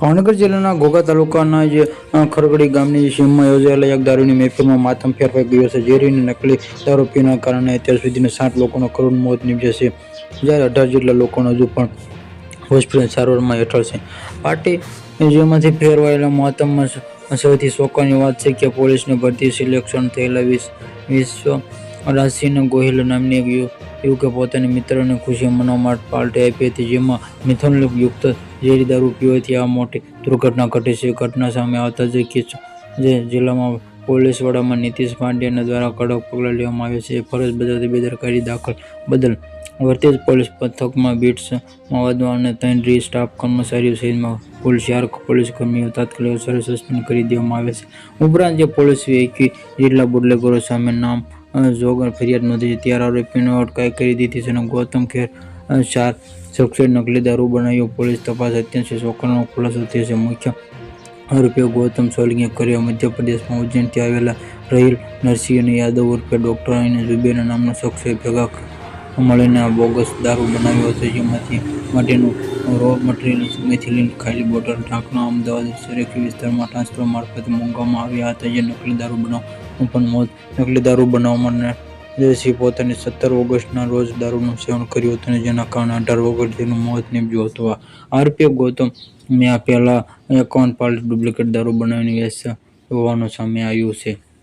ભાવનગર જિલ્લાના ઘોઘા તાલુકાના જે ખરગડી ગામની સીમમાં યોજાયેલા એક દારૂની મહેફિલમાં માતમ ફેરવાઈ ગયો છે. ઝેરી અને નકલી દારૂ પીવાના કારણે અત્યાર સુધીના 60 લોકોના કરુણ મોત નીપજ્યા છે, જ્યારે 18 જેટલા લોકો હજુ પણ હોસ્પિટલ સારવારમાં હેઠળ છે. પાર્ટી જેમાંથી ફેરવાયેલા માતમમાં સૌથી ચોંકાવવાની વાત છે કે પોલીસની ભરતી સિલેક્શન થયેલા વિશ્વરાજસિંહ ગોહિલ નામની એક યુવકે પોતાના મિત્રને ખુશી મનાવવા માટે પાર્ટી આપી હતી, જેમાં મિથેનોલ યુક્ત ઝેરી દારૂ પીવાથી આ મોટી દુર્ઘટના ઘટી છે. ઘટના સામે આવતા જ જિલ્લામાં પોલીસ વડામાં નીતિશ પાંડેના દ્વારા કડક પગલાં લેવામાં આવ્યા છે. ફરજ બજાવતી બેદરકારી બદલ વર્તેજ પોલીસ પથકમાં બીટ માવદા અને 3 રી સ્ટાફ કર્મચારીઓ સહિત કુલ 4 પોલીસકર્મીઓ તાત્કાલિક અસરે સસ્પેન્ડ કરી દેવામાં આવ્યા છે. ઉપરાંત પોલીસે 21 જેટલા બુટલેગરો સામે નામજોગ ફરિયાદ નોંધી છે, ત્યારે આરોપીઓને અટકાયત કરી દીધી છે. ગૌતમ ખેર 4 શખ્સોએ નકલી દારૂ બનાવ્યો. પોલીસ તપાસ અત્યંત ચોંકાવનારો ખુલાસો થયો છે. મુખ્ય આરોપીઓ ગૌતમ સોલંકીએ કર્યો મધ્યપ્રદેશમાં ઉજ્જૈનથી આવેલા રાહિલ નરસિંહ યાદવ ઉર્ફે ડોક્ટર અને ઝુબેર નામના શખ્સોએ ભેગા મળીને આ બોગસ દારૂ બનાવ્યો હતો, જેમાંથી માટેનું રો મટીરિયલ મિથિલિન ખાલી બોટલ ઢાંકણા અમદાવાદ શહેરી વિસ્તારમાં ટ્રાન્સફર મારફતે મંગાવવામાં આવ્યા હતા, જે નકલી દારૂ બનાવવાનું પણ મોત નકલી દારૂ બનાવવામાં નરસિંહે પોતાની 17 ઓગસ્ટના રોજ દારૂનું સેવન કર્યું હતું, જેના કારણે 18 ઓગસ્ટે તેનું મોત નીપજ્યું હતું. આરોપી ગૌતમે આ પહેલા 51 પાર્ટી ડુપ્લિકેટ દારૂ બનાવીને વેચ્યા હોવાનું સામે આવ્યું છે.